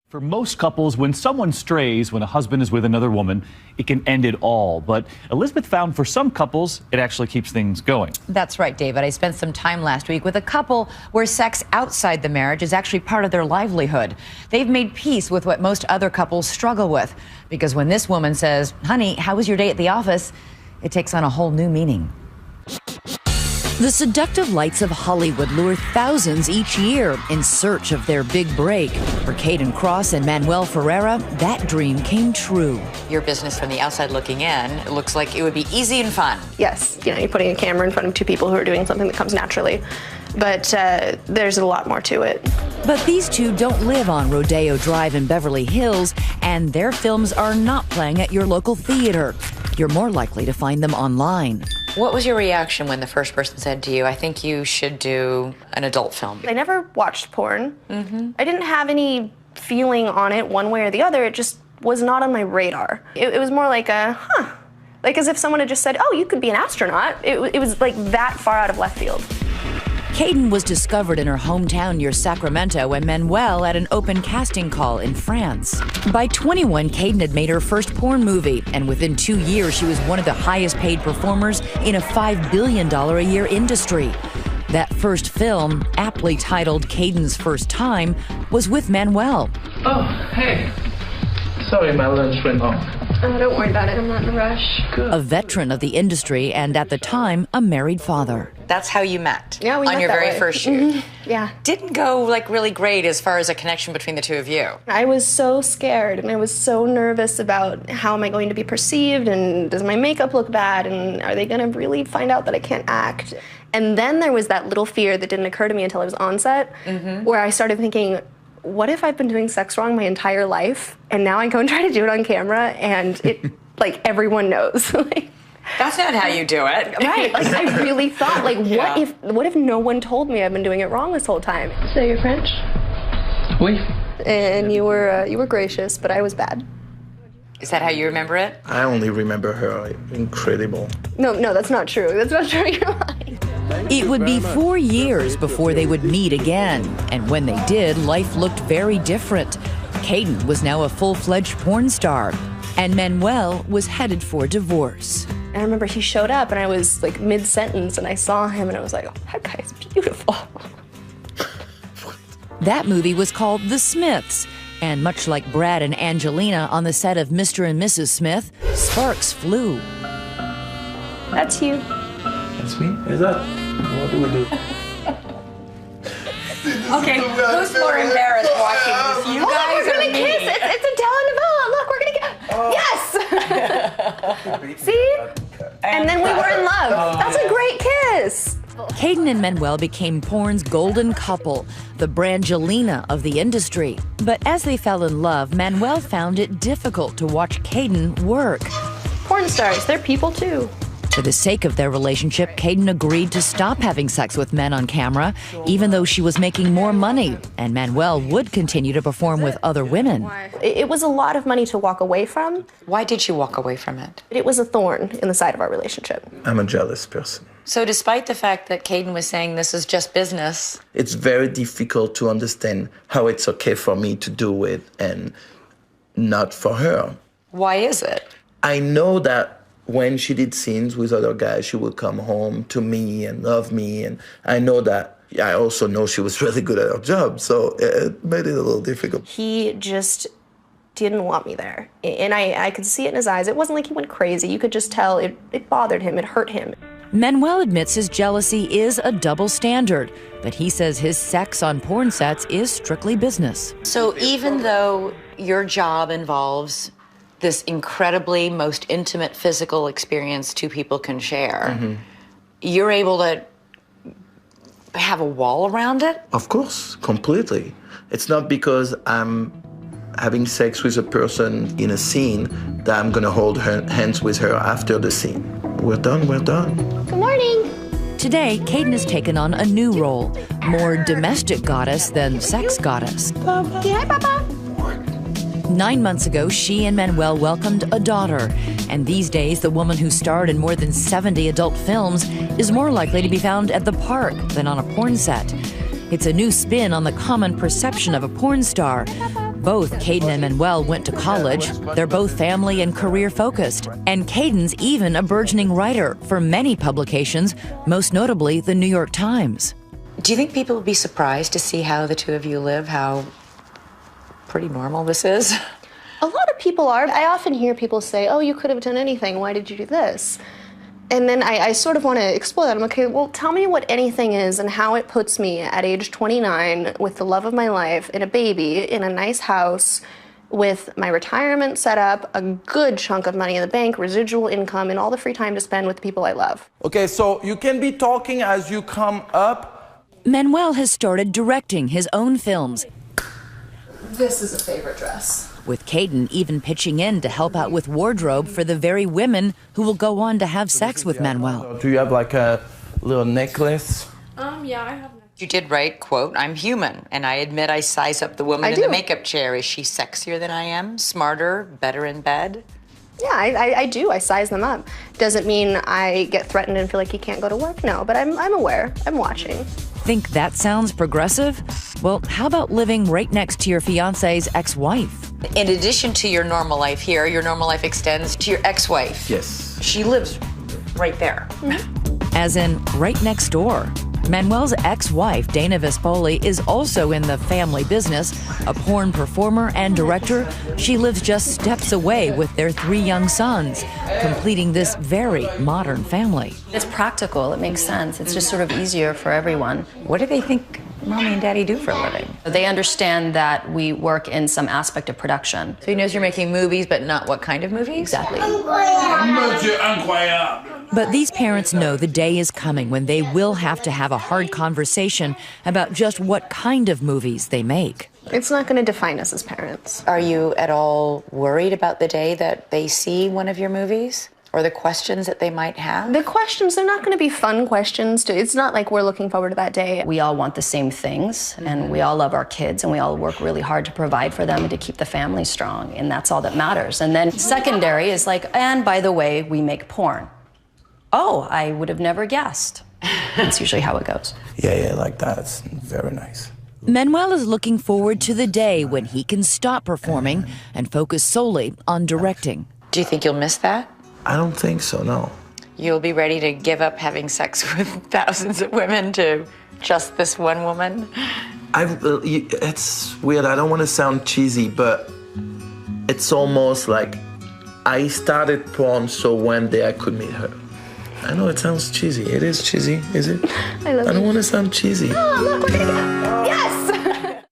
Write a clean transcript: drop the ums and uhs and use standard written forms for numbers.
For most couples, when someone strays, when a husband is with another woman, it can end it all. But Elizabeth found for some couples, it actually keeps things going. That's right, David. I spent some time last week with a couple where sex outside the marriage is actually part of their livelihood. They've made peace with what most other couples struggle with. Because when this woman says, "Honey, how was your day at the office?" it takes on a whole new meaning. The seductive lights of Hollywood lure thousands each year in search of their big break. For Kayden Kross and Manuel Ferarra, that dream came true. Your business from the outside looking in, it looks like it would be easy and fun. Yes, you're putting a camera in front of two people who are doing something that comes naturally. But there's a lot more to it. But these two don't live on Rodeo Drive in Beverly Hills, and their films are not playing at your local theater. You're more likely to find them online. What was your reaction when the first person said to you, "I think you should do an adult film"? I never watched porn. I didn't have any feeling on it one way or the other. It just was not on my radar. It was more like like as if someone had just said, "Oh, you could be an astronaut." It was like that far out of left field. Kayden was discovered in her hometown near Sacramento and Manuel at an open casting call in France. By 21, Kayden had made her first porn movie, and within 2 years, she was one of the highest paid performers in a $5 billion a year industry. That first film, aptly titled Kayden's First Time, was with Manuel. Oh, hey. Sorry, my lunch went off. Oh, don't worry about it. I'm not in a rush. Good. A veteran of the industry and at the time, a married father. That's how you met? Yeah, we met on your that very way. first shoot? Yeah. Didn't go really great as far as a connection between the two of you. I was so scared and I was so nervous about how am I going to be perceived and does my makeup look bad and are they going to really find out that I can't act? And then there was that little fear that didn't occur to me until I was on set where I started thinking, what if I've been doing sex wrong my entire life and now I go and try to do it on camera and it like everyone knows? That's not how you do it. Right, like I really thought, like what if no one told me I've been doing it wrong this whole time? So you're French? Oui. And you were gracious, but I was bad. Is that how you remember it? I only remember her incredible. No, that's not true. That's not true. You're lying. It would be 4 years before they would meet again. And when they did, life looked very different. Kayden was now a full-fledged porn star, and Manuel was headed for divorce. And I remember he showed up and I was like mid-sentence and I saw him and I was like, oh, that guy's beautiful. That movie was called The Smiths. And much like Brad and Angelina on the set of Mr. and Mrs. Smith, sparks flew. That's you. That's me? Is that? What do we do? Okay, who's more embarrassed watching this? You guys we're or gonna me? kiss. It's a telenovela. Look, we're gonna get. Yes. See? And then we were in love. That's a great kiss. Kayden and Manuel became porn's golden couple, the Brangelina of the industry. But as they fell in love, Manuel found it difficult to watch Kayden work. Porn stars, they're people too. For the sake of their relationship, Kayden agreed to stop having sex with men on camera, even though she was making more money, and Manuel would continue to perform with other women. It was a lot of money to walk away from. Why did you walk away from it? It was a thorn in the side of our relationship. I'm a jealous person. So despite the fact that Kayden was saying this is just business, It's very difficult to understand how it's okay for me to do it and not for her. why is it? I know that when she did scenes with other guys, she would come home to me and love me. And I know that, I also know she was really good at her job. So it made it a little difficult. He just didn't want me there. And I could see it in his eyes. It wasn't like he went crazy. You could just tell it bothered him, it hurt him. Manuel admits his jealousy is a double standard, but he says his sex on porn sets is strictly business. So even though your job involves this incredibly most intimate physical experience two people can share, you're able to have a wall around it? Of course, completely. It's not because I'm having sex with a person in a scene that I'm gonna hold hands with her after the scene. We're done, we're done. Good morning. Today, Kayden has taken on a new role, more domestic goddess than sex goddess. Hi, Papa. 9 months ago, she and Manuel welcomed a daughter. And these days, the woman who starred in more than 70 adult films is more likely to be found at the park than on a porn set. It's a new spin on the common perception of a porn star. Both Kayden and Manuel went to college. They're both family and career focused. And Kayden's even a burgeoning writer for many publications, most notably the New York Times. Do you think people will be surprised to see how the two of you live, how pretty normal this is? A lot of people are. I often hear people say, oh, you could have done anything. Why did you do this? And then I sort of want to explore that. I'm okay, well, tell me what anything is and how it puts me at age 29 with the love of my life and a baby in a nice house with my retirement set up, a good chunk of money in the bank, residual income, and all the free time to spend with the people I love. Okay, so you can be talking as you come up. Manuel has started directing his own films. This is a favorite dress. With Kayden even pitching in to help out with wardrobe for the very women who will go on to have sex with Manuel. Do you have like a little necklace? Yeah, I have. You did write, quote, I'm human, and I admit I size up the woman in the makeup chair. Is she sexier than I am? Smarter? Better in bed? Yeah, I do. I size them up. Doesn't mean I get threatened and feel like you can't go to work, no, but I'm aware. I'm watching. Think that sounds progressive? Well, how about living right next to your fiance's ex-wife? In addition to your normal life here, your normal life extends to your ex-wife. Yes. She lives right there. As in, right next door. Manuel's ex-wife, Dana Vespoli, is also in the family business. A porn performer and director, she lives just steps away with their 3 young sons, completing this very modern family. It's practical, it makes sense. It's just sort of easier for everyone. What do they think Mommy and Daddy do for a living? They understand that we work in some aspect of production. So he knows you're making movies, but not what kind of movies? Exactly. But these parents know the day is coming when they will have to have a hard conversation about just what kind of movies they make. It's not going to define us as parents. Are you at all worried about the day that they see one of your movies? Or the questions that they might have? The questions, they're not going to be fun questions. It's not like we're looking forward to that day. We all want the same things, and we all love our kids, and we all work really hard to provide for them and to keep the family strong, and that's all that matters. And then secondary is like, and by the way, we make porn. Oh, I would have never guessed. That's usually how it goes. Yeah, like that. It's very nice. Manuel is looking forward to the day when he can stop performing and focus solely on directing. Do you think you'll miss that? I don't think so, no. You'll be ready to give up having sex with thousands of women to just this one woman? It's weird. I don't want to sound cheesy, but it's almost like I started porn so one day I could meet her. I know it sounds cheesy. It is cheesy, is it? I love I don't want to sound cheesy. Oh, look, we're gonna get it. Yes!